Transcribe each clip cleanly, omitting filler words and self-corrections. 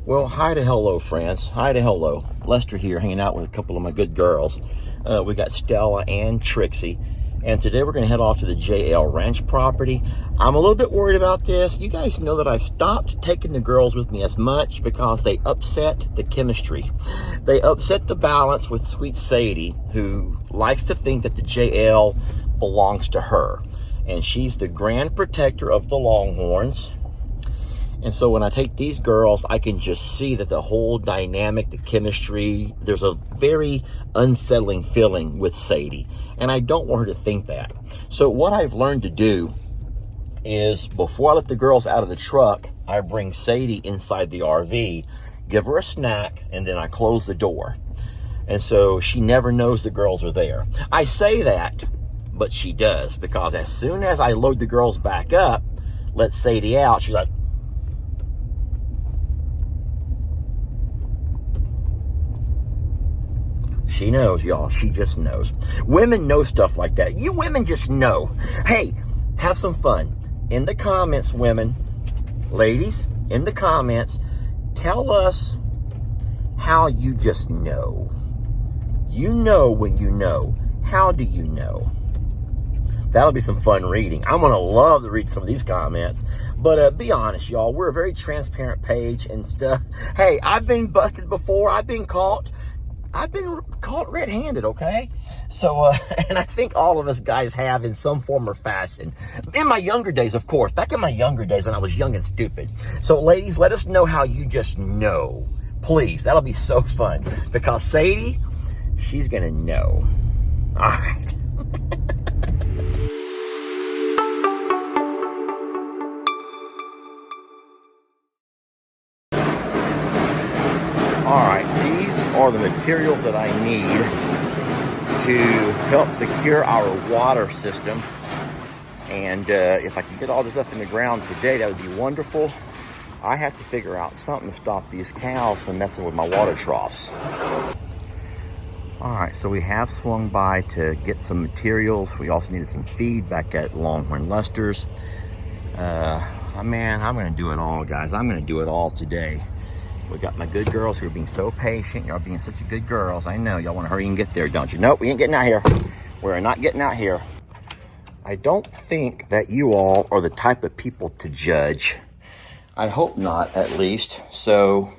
Well, hi to hello, friends. Hi to hello. Lester here, hanging out with a couple of my good girls. We got Stella and Trixie. And today we're going to head off to the JL Ranch property. I'm a little bit worried about this. You guys know that I've stopped taking the girls with me as much because they upset the chemistry. They upset the balance with sweet Sadie, who likes to think that the JL belongs to her. And she's the grand protector of the Longhorns. And so when I take these girls, I can just see that the whole dynamic, the chemistry, there's a very unsettling feeling with Sadie. And I don't want her to think that. So what I've learned to do is before I let the girls out of the truck, I bring Sadie inside the RV, give her a snack, and then I close the door. And so she never knows the girls are there. I say that, but she does, because as soon as I load the girls back up, let Sadie out, she's like, she knows, y'all. She just knows. Women know stuff like that. You women just know. Hey, have some fun. In the comments, women, ladies, in the comments, tell us how you just know. You know when you know. How do you know? That'll be some fun reading. I'm going to love to read some of these comments. But be honest, y'all. We're a very transparent page and stuff. Hey, I've been busted before. I've been caught red-handed, okay? So, and I think all of us guys have in some form or fashion. In my younger days, of course. Back in my younger days when I was young and stupid. So, ladies, let us know how you just know. Please, that'll be so fun. Because Sadie, she's gonna know. All right. All right, these are the materials that I need to help secure our water system. And if I can get all this up in the ground today, that would be wonderful. I have to figure out something to stop these cows from messing with my water troughs. All right, so we have swung by to get some materials. We also needed some feed back at Longhorn Lester's. Man, I'm gonna do it all, guys. I'm gonna do it all today. We got my good girls who are being so patient. Y'all being such good girls. I know y'all want to hurry and get there, don't you? Nope, we ain't getting out here. We're not getting out here. I don't think that you all are the type of people to judge. I hope not, at least. So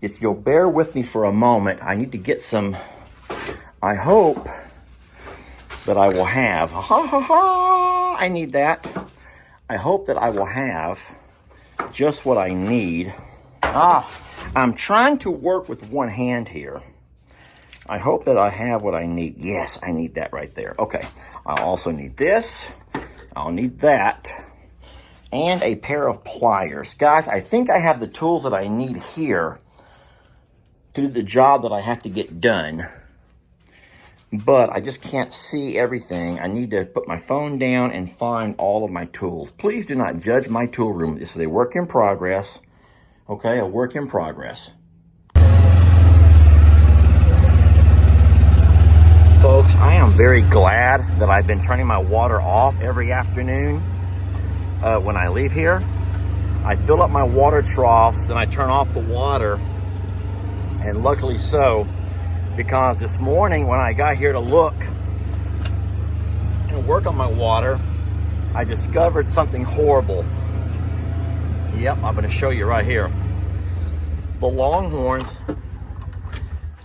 if you'll bear with me for a moment, I need to get some, I hope that I will have, I need that. I hope that I will have just what I need. I'm trying to work with one hand here. I hope that I have what I need. Yes, I need that right there. Okay, I also need this. I'll need that. And a pair of pliers. Guys, I think I have the tools that I need here to do the job that I have to get done. But I just can't see everything. I need to put my phone down and find all of my tools. Please do not judge my tool room. This is a work in progress. Okay, a work in progress. Folks, I am very glad that I've been turning my water off every afternoon when I leave here. I fill up my water troughs, then I turn off the water, and luckily so, because this morning when I got here to look and work on my water, I discovered something horrible. Yep, I'm going to show you right here. The Longhorns,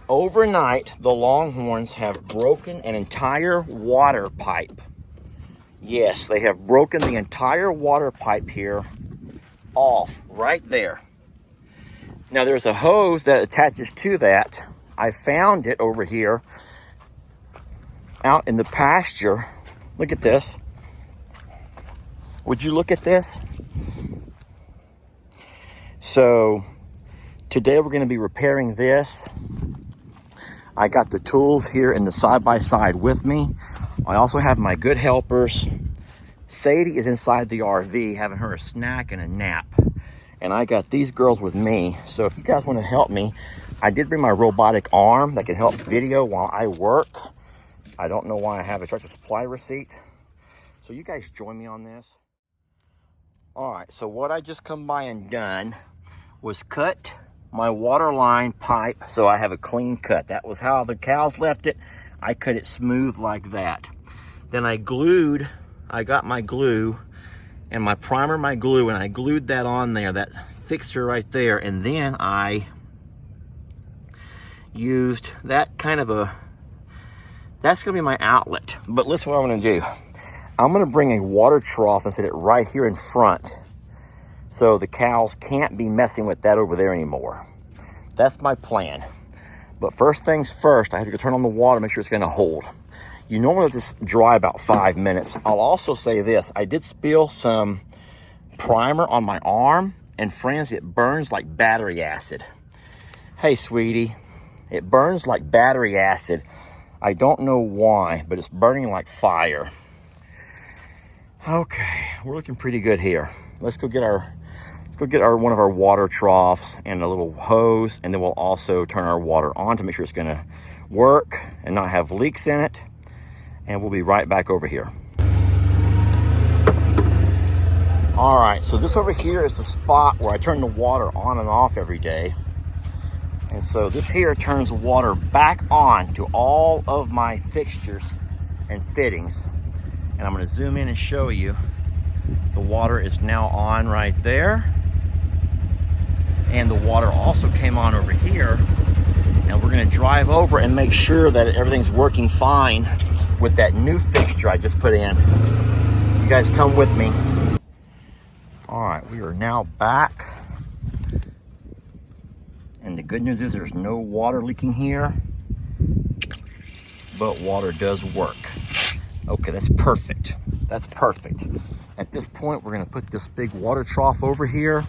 overnight, the Longhorns have broken an entire water pipe. Yes, they have broken the entire water pipe here off, right there. Now, there's a hose that attaches to that. I found it over here out in the pasture. Look at this. Would you look at this? So today we're going to be repairing this. I got the tools here in the side-by-side with me. I also have my good helpers. Sadie is inside the RV having her a snack and a nap. And I got these girls with me. So if you guys want to help me, I did bring my robotic arm that can help video while I work. I don't know why I have a Tractor Supply receipt. So you guys join me on this. All right, so what I just come by and done was cut my water line pipe so I have a clean cut. That was how the cows left it. I cut it smooth like that. Then I got my glue and my primer, my glue, and I glued that on there, that fixture right there. And then I used that kind of that's gonna be my outlet. But listen what I'm gonna do. I'm gonna bring a water trough and set it right here in front so the cows can't be messing with that over there anymore. That's my plan. But first things first, I have to go turn on the water, make sure it's gonna hold. You normally let this dry about 5 minutes. I'll also say this, I did spill some primer on my arm, and friends, it burns like battery acid. Hey, sweetie, it burns like battery acid. I don't know why, but it's burning like fire. Okay, we're looking pretty good here. Let's go get one of our water troughs and a little hose, and then we'll also turn our water on to make sure it's gonna work and not have leaks in it. And we'll be right back over here. All right, so this over here is the spot where I turn the water on and off every day. And so this here turns the water back on to all of my fixtures and fittings. And I'm gonna zoom in and show you. The water is now on right there. And the water also came on over here. And we're gonna drive over and make sure that everything's working fine with that new fixture I just put in. You guys come with me. All right, we are now back. And the good news is there's no water leaking here, but water does work. Okay, that's perfect. That's perfect. At this point, we're gonna put this big water trough over here,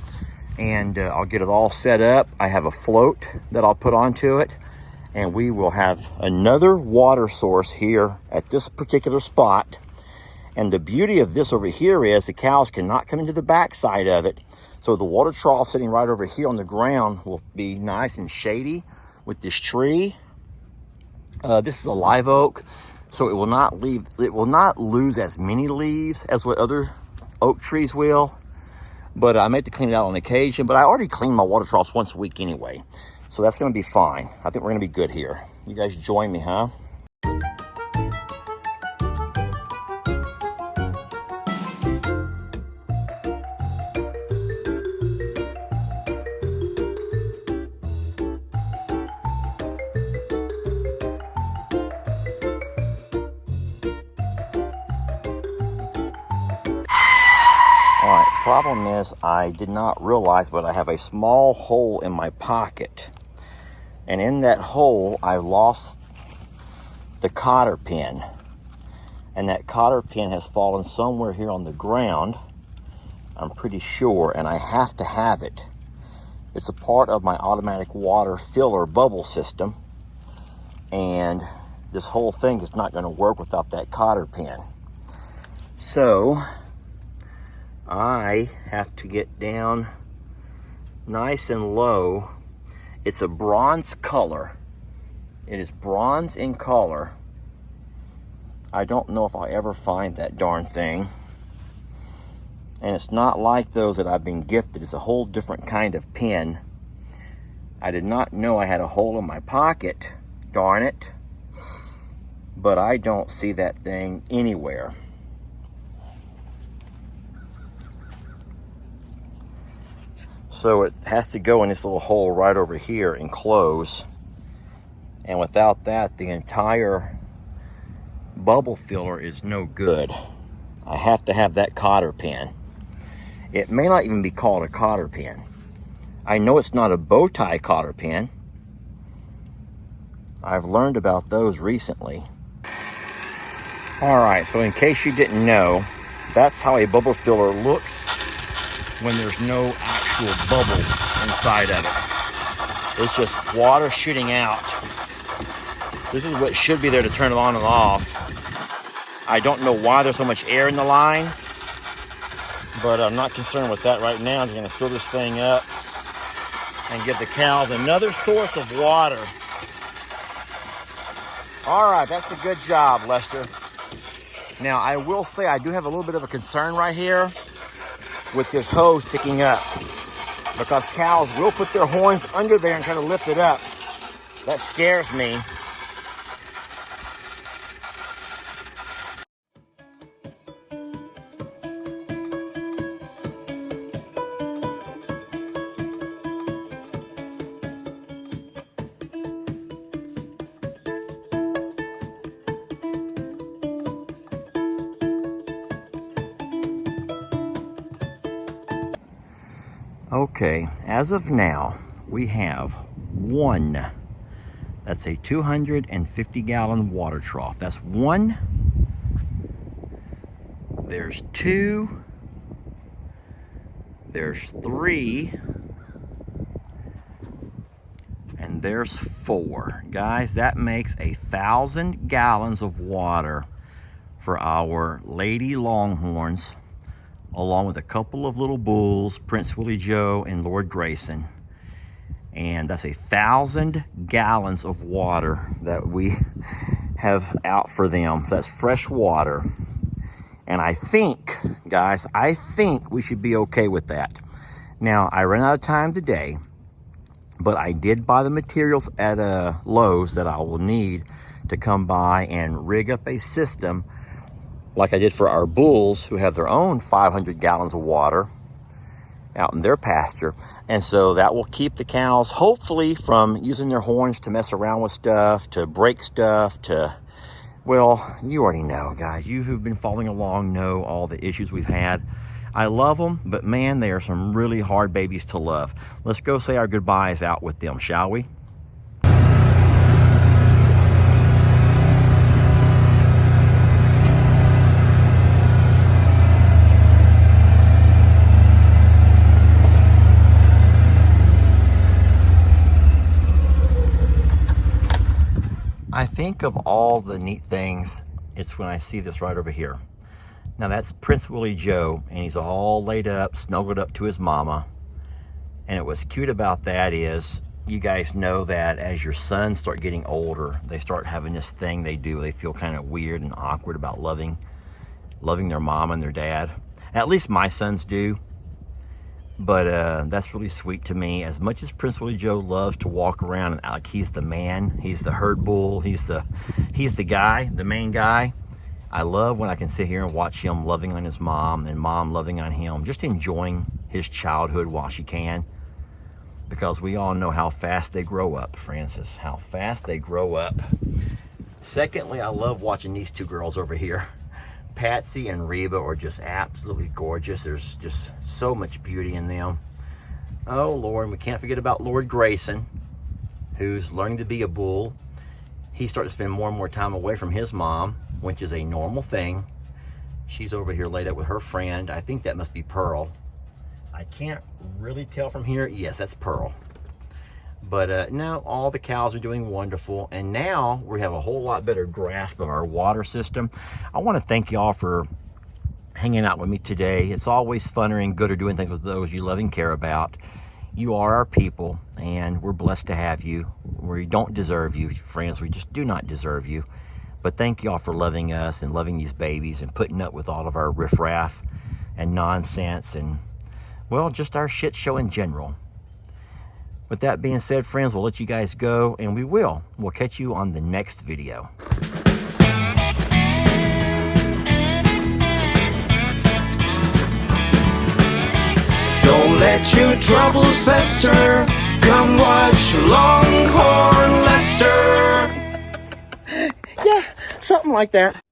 and I'll get it all set up. I have a float that I'll put onto it, and we will have another water source here at this particular spot. And the beauty of this over here is the cows cannot come into the backside of it. So the water trough sitting right over here on the ground will be nice and shady with this tree. This is a live oak, so it will not lose as many leaves as what other oak trees will. But I may have to clean it out on occasion, but I already clean my water troughs once a week anyway. So that's gonna be fine. I think we're gonna be good here. You guys join me, huh? All right, problem is I did not realize, but I have a small hole in my pocket. And in that hole, I lost the cotter pin. And that cotter pin has fallen somewhere here on the ground, I'm pretty sure, and I have to have it. It's a part of my automatic water filler bubble system. And this whole thing is not gonna work without that cotter pin. So, I have to get down nice and low. It's a bronze color. It is bronze in color. I don't know if I'll ever find that darn thing. And it's not like those that I've been gifted. It's a whole different kind of pin. I did not know I had a hole in my pocket, darn it. But I don't see that thing anywhere. So it has to go in this little hole right over here and close. And without that, the entire bubble filler is no good. I have to have that cotter pin. It may not even be called a cotter pin. I know it's not a bow tie cotter pin. I've learned about those recently. All right, so in case you didn't know, that's how a bubble filler looks when there's no actual bubble inside of it. It's just water shooting out. This is what should be there to turn it on and off. I don't know why there's so much air in the line, but I'm not concerned with that right now. I'm just gonna fill this thing up and give the cows another source of water. All right, that's a good job, Lester. Now, I will say I do have a little bit of a concern right here with this hose sticking up. because cows will put their horns under there and try to lift it up. That scares me. Okay, as of now, we have one. That's a 250-gallon water trough. That's one. There's two. There's three. And there's four. Guys, that makes 1,000 gallons of water for our lady Longhorns, along with a couple of little bulls, Prince Willie Joe and Lord Grayson. And that's 1,000 gallons of water that we have out for them. That's fresh water. And I think, guys, we should be okay with that. Now, I ran out of time today, but I did buy the materials at Lowe's that I will need to come by and rig up a system like I did for our bulls, who have their own 500 gallons of water out in their pasture. And so that will keep the cows, hopefully, from using their horns to mess around with stuff, to break stuff, to, well, you already know, guys. You who've been following along know all the issues we've had. I love them, but man, they are some really hard babies to love. Let's go say our goodbyes out with them, shall we? I think of all the neat things, it's when I see this right over here. Now that's Prince Willie Joe, and he's all laid up, snuggled up to his mama. And what's cute about that is, you guys know that as your sons start getting older, they start having this thing they do. They feel kind of weird and awkward about loving their mom and their dad. At least my sons do. But that's really sweet to me. As much as Prince Willie Joe loves to walk around and act like he's the man, he's the herd bull, he's the guy, the main guy, I love when I can sit here and watch him loving on his mom and mom loving on him, just enjoying his childhood while she can. Because we all know how fast they grow up, Francis, how fast they grow up. Secondly, I love watching these two girls over here. Patsy and Reba are just absolutely gorgeous. There's just so much beauty in them. Oh, Lord, and we can't forget about Lord Grayson, who's learning to be a bull. He's starting to spend more and more time away from his mom, which is a normal thing. She's over here laid up with her friend. I think that must be Pearl. I can't really tell from here. Yes, that's Pearl. But no, all the cows are doing wonderful. And now we have a whole lot better grasp of our water system. I want to thank y'all for hanging out with me today. It's always funner and gooder doing things with those you love and care about. You are our people, and we're blessed to have you. We don't deserve you, friends. We just do not deserve you. But thank y'all for loving us and loving these babies and putting up with all of our riffraff and nonsense and, well, just our shit show in general. With that being said, friends, we'll let you guys go, and we'll catch you on the next video. Don't let your troubles fester. Come watch Longhorn Lester. Yeah, something like that.